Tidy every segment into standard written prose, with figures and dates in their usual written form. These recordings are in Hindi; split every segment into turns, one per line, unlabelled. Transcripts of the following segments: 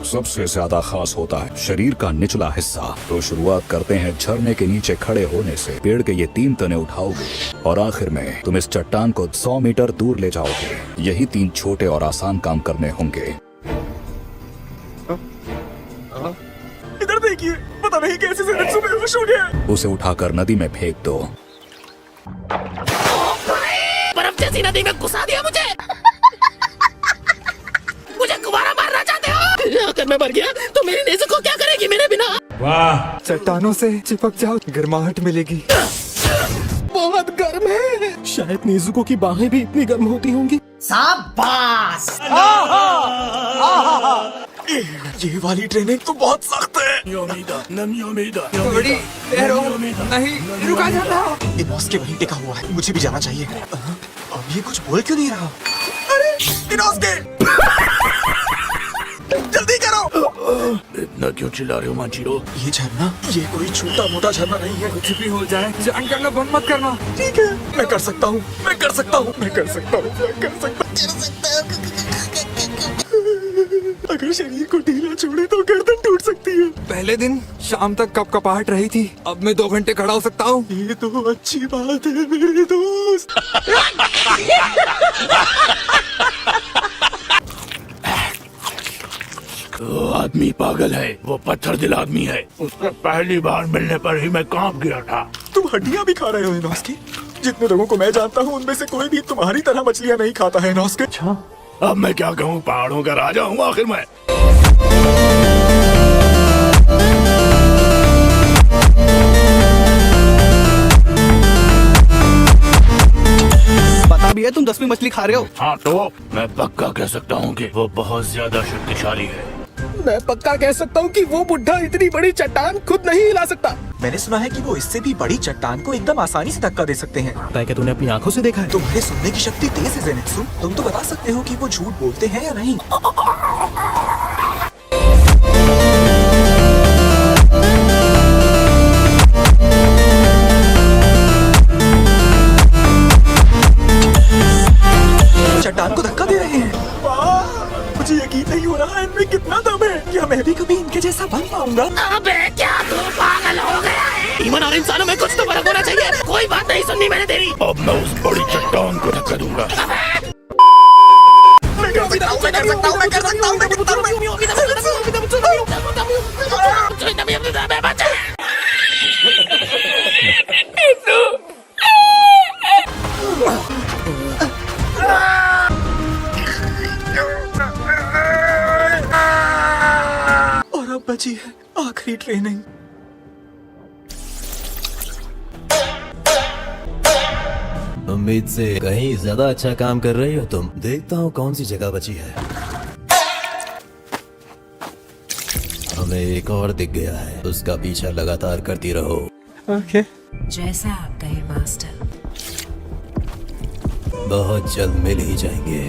सबसे ज्यादा खास होता है शरीर का निचला हिस्सा। तो शुरुआत करते हैं झरने के नीचे खड़े होने से। पेड़ के ये 3 तने उठाओगे और आखिर में तुम इस चट्टान को 100 मीटर दूर ले जाओगे। यही 3 छोटे और आसान काम करने होंगे।
इधर देखिए, पता नहीं कैसे से बेहोश हो गया।
उसे उठाकर नदी में फेंक दो।
बर्फ जैसी नदी में घुसा दिया मुझे। मुझे गुब्बारा मारना चाहते हो? अगर मैं मर गया तो मेरी नेज़ुको क्या करेगी मेरे बिना?
वाह, चट्टानों से चिपक जाओ, गर्माहट मिलेगी।
बहुत गर्म है। शायद नेज़ुको की बाहें भी इतनी गर्म होती होंगी।
शाबाश।
ये वाली ट्रेनिंग तो बहुत सख्त है।
थोड़ी देर और नहीं रुका जाता।
इनोस्के वहीं टिका हुआ है, मुझे भी जाना चाहिए। अब ये कुछ बोल क्यों नहीं रहा? अरे इनोस्के, जल्दी करो।
इतना क्यों चिल्ला रहे हो मांचीरो?
ये झरना, ये कोई छोटा मोटा झरना नहीं है।
कुछ भी हो जाए जान करना बंद मत करना।
ठीक है, मैं कर सकता हूँ, मैं कर सकता हूँ, मैं कर सकता हूँ, मैं कर सकता हूँ। अगर शरीर को ढीला छोड़े तो गर्दन टूट सकती है।
पहले दिन शाम तक कपकपाहट रही थी, अब मैं 2 घंटे खड़ा हो सकता हूँ।
ये तो अच्छी बात है मेरे दोस्त।
वो आदमी पागल है, वो पत्थर दिल आदमी है। उससे पहली बार मिलने पर ही मैं कांप गया था।
तुम हड्डियाँ भी खा रहे हो इनोस्के? जितने लोगों को मैं जानता हूँ उनमें से कोई भी तुम्हारी तरह मछलियाँ नहीं खाता है इनोस्के।
अच्छा, अब मैं क्या कहूँ, पहाड़ों का राजा हूँ आखिर मैं।
पता भी है तुम 10वीं मछली खा रहे हो।
हाँ तो मैं पक्का कह सकता हूँ कि वो बहुत ज्यादा शक्तिशाली है।
मैं पक्का कह सकता हूँ कि वो बुढ़ा इतनी बड़ी चट्टान खुद नहीं हिला सकता।
मैंने सुना है कि वो इससे भी बड़ी चट्टान को एकदम आसानी से धक्का दे सकते हैं।
क्या तूने अपनी आंखों से देखा है?
तुम्हारे सुनने की शक्ति तेज है ज़ेनित्सु। तुम तो बता सकते हो कि वो झूठ बोलते हैं या नहीं। चट्टान को धक्का दे रहे हैं। मुझे यकीन नहीं हो रहा है इनमें कितना दम है। क्या मैं भी कभी इनके जैसा बन पाऊंगा?
अबे क्या तू पागल हो गया है? ईमान और इंसानों में कुछ तो फर्क होना चाहिए। कोई बात नहीं सुननी मैंने तेरी।
अब मैं उस बड़ी चट्टान को धक्का दूंगा।
मैं कर सकता हूँ, मैं कर सकता हूँ, मैं कर सकता हूँ, मैं कर सकता हूँ। और अब बची है आखिरी ट्रेनिंग।
उम्मीद से कहीं ज्यादा अच्छा काम कर रही हो तुम। देखता हूँ कौन सी जगह बची है। हमें एक और दिख गया है, उसका पीछा लगातार करती रहो।
ओके।
जैसा आप कहे मास्टर।
बहुत जल्द मिल ही जाएंगे।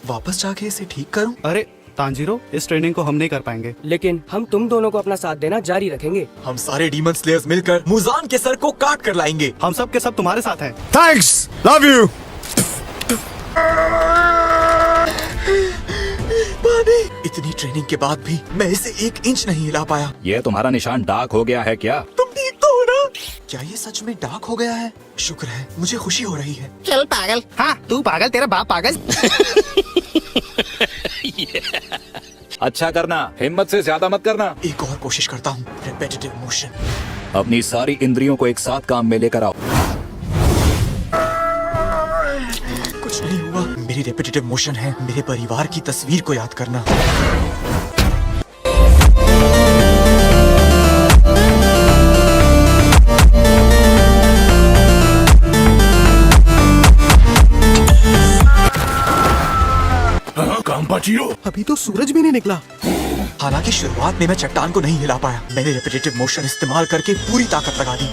वापस जाके इसे ठीक करूं?
अरे तांजीरो, इस ट्रेनिंग को हम नहीं कर पाएंगे।
लेकिन हम तुम दोनों को अपना साथ देना जारी रखेंगे।
हम सारे डीमन स्लेयर्स मिलकर मुजान के सर को काट कर लाएंगे।
हम सब के सब तुम्हारे साथ हैं।
Thanks, love you.
इतनी ट्रेनिंग के बाद भी मैं इसे 1 इंच नहीं हिला पाया।
ये तुम्हारा निशान डार्क हो गया है क्या?
तुम ठीक तो हो ना? क्या ये सच में डार्क हो गया है? शुक्र है, मुझे खुशी हो रही है।
चल पागल।
हाँ तू पागल, तेरा बाप पागल।
अच्छा करना, हिम्मत से ज्यादा मत करना।
एक और कोशिश करता हूँ। Repetitive motion.
अपनी सारी इंद्रियों को एक साथ काम में लेकर आओ।
कुछ नहीं हुआ। मेरी रिपेटिटिव मोशन है मेरे परिवार की तस्वीर को याद करना।
अभी तो सूरज भी नहीं निकला।
हालांकि शुरुआत में मैं चट्टान को नहीं हिला पाया। मैंने रिपेटिटिव मोशन इस्तेमाल करके पूरी ताकत लगा दी।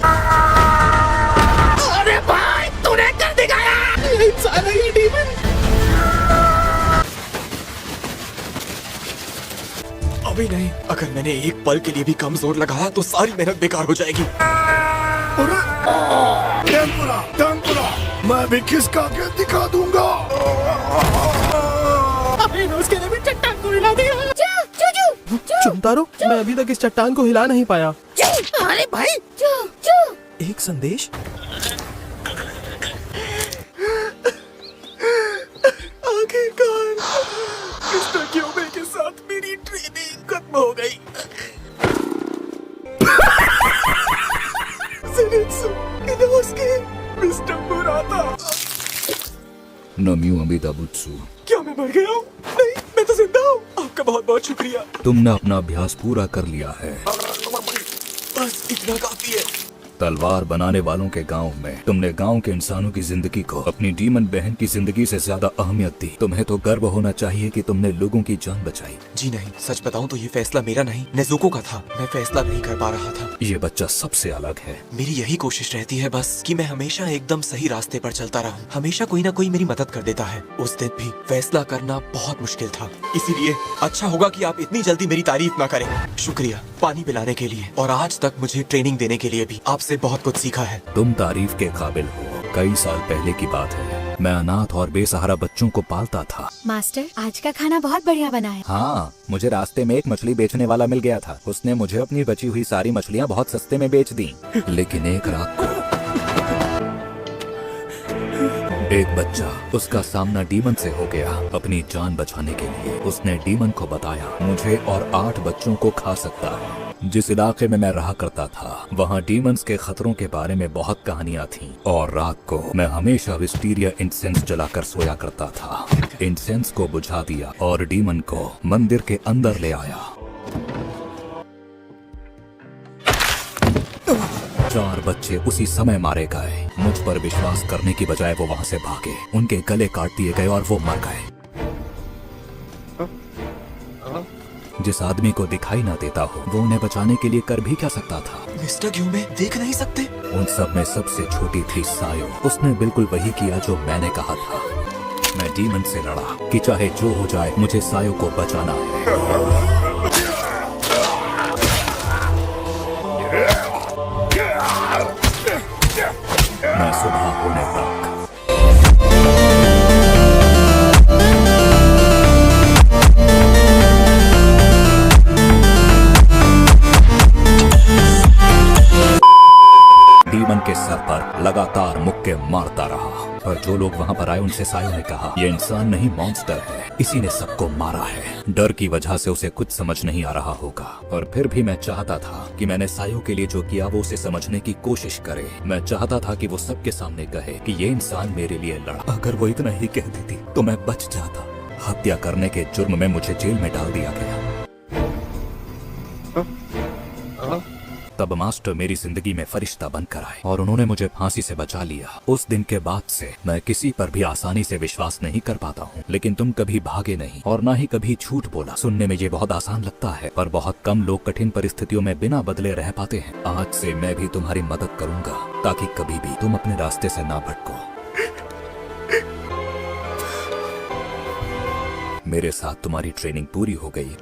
अरे भाई तूने कर दिखाया। ये इंसान है, ये डीमन।
अभी नहीं। अगर मैंने एक पल के लिए भी कम जोर लगाया तो सारी मेहनत बेकार हो जाएगी।
मैं भी खिसका के दिखा दूंगा। चुमतारो, मैं अभी तक इस चट्टान को हिला नहीं पाया।
अरे भाई
एक संदेश।
आखिरकार मिस्टर क्यूबे के साथ मेरी ट्रेनिंग खत्म हो गई। Zenitsu, Inosuke, mister Murata.
नम्यू अमिताबुत्सु।
क्या मैं मर गया हूँ? नहीं, मैं तो जिंदा हूँ। आपका बहुत बहुत शुक्रिया।
तुमने अपना अभ्यास पूरा कर लिया है।
बस इतना काफी है।
तलवार बनाने वालों के गांव में तुमने गांव के इंसानों की जिंदगी को अपनी डीमन बहन की जिंदगी से ज्यादा अहमियत दी। तुम्हें तो गर्व होना चाहिए कि तुमने लोगों की जान बचाई।
जी नहीं, सच बताऊं तो ये फैसला मेरा नहीं, नेज़ुको का था। मैं फैसला नहीं कर पा रहा था।
ये बच्चा सबसे अलग है।
मेरी यही कोशिश रहती है बस कि मैं हमेशा एकदम सही रास्ते पर चलता रहूं। हमेशा कोई ना कोई मेरी मदद कर देता है। उस दिन भी फैसला करना बहुत मुश्किल था। इसीलिए अच्छा होगा कि आप इतनी जल्दी मेरी तारीफ ना करें। शुक्रिया पानी पिलाने के लिए और आज तक मुझे ट्रेनिंग देने के लिए भी। आपसे बहुत कुछ सीखा है।
तुम तारीफ के काबिल हो। कई साल पहले की बात है, मैं अनाथ और बेसहारा बच्चों को पालता था।
मास्टर, आज का खाना बहुत बढ़िया बना है।
हाँ, मुझे रास्ते में एक मछली बेचने वाला मिल गया था। उसने मुझे अपनी बची हुई सारी मछलियाँ बहुत सस्ते में बेच दी। लेकिन एक रात को एक बच्चा, उसका सामना डीमन से हो गया। अपनी जान बचाने के लिए उसने डीमन को बताया मुझे और 8 बच्चों को खा सकता है। जिस इलाके में मैं रहा करता था वहाँ डीमंस के खतरों के बारे में बहुत कहानियाँ थीं और रात को मैं हमेशा विस्टीरिया इंसेंस जलाकर सोया करता था। इंसेंस को बुझा दिया और डीमन को मंदिर के अंदर ले आया। 4 बच्चे उसी समय मारे गए। मुझ पर विश्वास करने की बजाय वो वहाँ से भागे। उनके गले काट दिए गए और वो मर गए। जिस आदमी को दिखाई ना देता हो वो उन्हें बचाने के लिए कर भी क्या सकता था?
मिस्टर क्यूबे देख नहीं सकते?
उन सब में सबसे छोटी थी सायो। उसने बिल्कुल वही किया जो मैंने कहा था। मैं डीमन से लड़ा कि चाहे जो हो जाए मुझे सायो को बचाना है। मैं सुबह होने तक डीमन के सर पर लगातार मुक्के मारता रहा। पर जो लोग वहाँ पर आए उनसे सायो ने कहा ये इंसान नहीं मॉन्स्टर है, इसी ने सबको मारा है। डर की वजह से उसे कुछ समझ नहीं आ रहा होगा। और फिर भी मैं चाहता था कि मैंने सायो के लिए जो किया वो उसे समझने की कोशिश करे। मैं चाहता था कि वो सबके सामने कहे कि ये इंसान मेरे लिए लड़ा। अगर वो इतना ही कह देती तो मैं बच जाता। हत्या करने के जुर्म में मुझे जेल में डाल दिया गया। तब मास्टर मेरी जिंदगी में फरिश्ता बनकर आए और उन्होंने मुझे फांसी से बचा लिया। उस दिन के बाद से मैं किसी पर भी आसानी से विश्वास नहीं कर पाता हूँ। लेकिन तुम कभी भागे नहीं और ना ही कभी झूठ बोला। सुनने में ये बहुत आसान लगता है पर बहुत कम लोग कठिन परिस्थितियों में बिना बदले रह पाते हैं। आज से मैं भी तुम्हारी मदद करूंगा ताकि कभी भी तुम अपने रास्ते से ना भटको। मेरे साथ तुम्हारी ट्रेनिंग पूरी हो गई।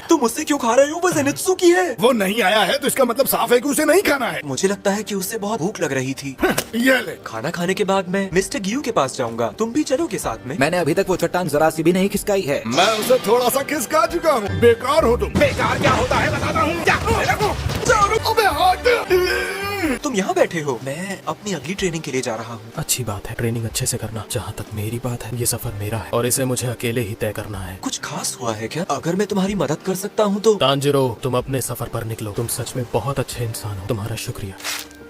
तुम मुझसे क्यों खा रहे हो? वो ज़ेनित्सु की है।
वो नहीं आया है तो इसका मतलब साफ है कि उसे नहीं खाना है।
मुझे लगता है कि उसे बहुत भूख लग रही थी।
ये ले।
खाना खाने के बाद मैं मिस्टर गियू के पास जाऊंगा। तुम भी चलोगे साथ में?
मैंने अभी तक वो चट्टान जरा सी भी नहीं खिसकाई है।
मैं उसे थोड़ा सा खिसका चुका हूँ। बेकार हो तुम।
बेकार क्या होता है बताता हूँ।
तुम यहाँ बैठे हो? मैं अपनी अगली ट्रेनिंग के लिए जा रहा हूँ।
अच्छी बात है, ट्रेनिंग अच्छे से करना। जहाँ तक मेरी बात है ये सफर मेरा है और इसे मुझे अकेले ही तय करना है।
कुछ खास हुआ है क्या? अगर मैं तुम्हारी मदद कर सकता हूँ तो।
तांजिरो, तुम अपने सफर पर निकलो। तुम सच में बहुत अच्छे इंसान हो। तुम्हारा शुक्रिया।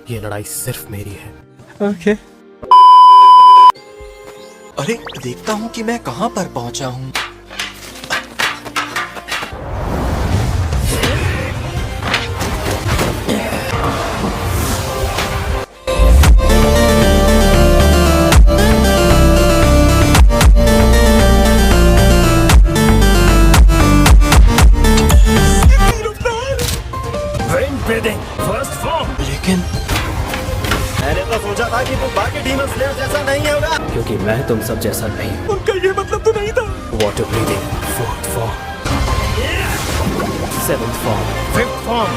ये लड़ाई सिर्फ मेरी है।
ओके। अरे देखता हूँ कि मैं कहाँ पर पहुँचा हूँ। लेकिन
मैंने तो सोचा था कि तुम बाकी डीमन स्लेयर जैसा नहीं होगा।
क्योंकि मैं तुम सब जैसा नहीं।
उनका ये मतलब तो नहीं था।
Water breathing, 4th form, 7th form, 5th form.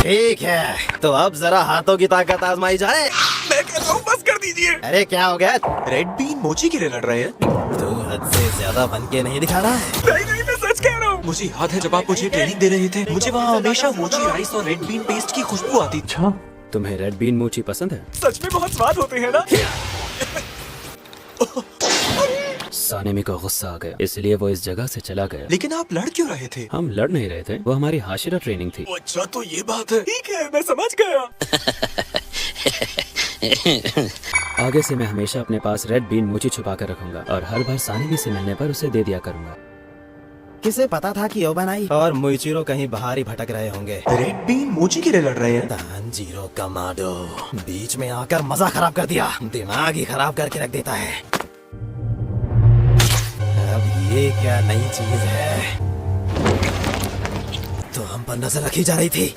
ठीक है,
तो अब जरा हाथों की ताकत आजमाई जाए।
मैं कहता हूँ बस कर दीजिए।
अरे क्या हो गया?
रेड बीन मोची के लिए लड़ रहे हैं?
तू हद से ज्यादा बन के नहीं दिखा रहा है।
नहीं मैं सच कह रहा हूँ। मुझे याद है जब आप मुझे ट्रेनिंग दे रहे थे, मुझे वहाँ हमेशा मोची राइस और रेड बीन पेस्ट की खुशबू आती थी।
तुम्हें रेड बीन मोची पसंद है?
सच में बहुत स्वाद होते हैं ना?
सानेमी को गुस्सा आ गया, इसलिए वो इस जगह से चला गया।
लेकिन आप लड़ क्यों रहे थे?
हम लड़ नहीं रहे थे, वो हमारी हाशिरा ट्रेनिंग थी।
अच्छा तो ये बात है। ठीक है मैं समझ गया।
आगे से मैं हमेशा अपने पास रेड बीन मोची छुपा कर रखूंगा और हर बार सानेमी से मिलने पर उसे दे दिया करूंगा।
किसे पता था कि ओबनाई और मुइचिरो कहीं बाहर ही भटक रहे होंगे।
रेड बीन मोची के लिए लड़ रहे हैं?
तानजीरो कमाडो बीच में आकर मजा खराब कर दिया, दिमाग ही खराब करके रख देता है। अब ये क्या नई चीज है? तो हम पर नजर रखी जा रही थी।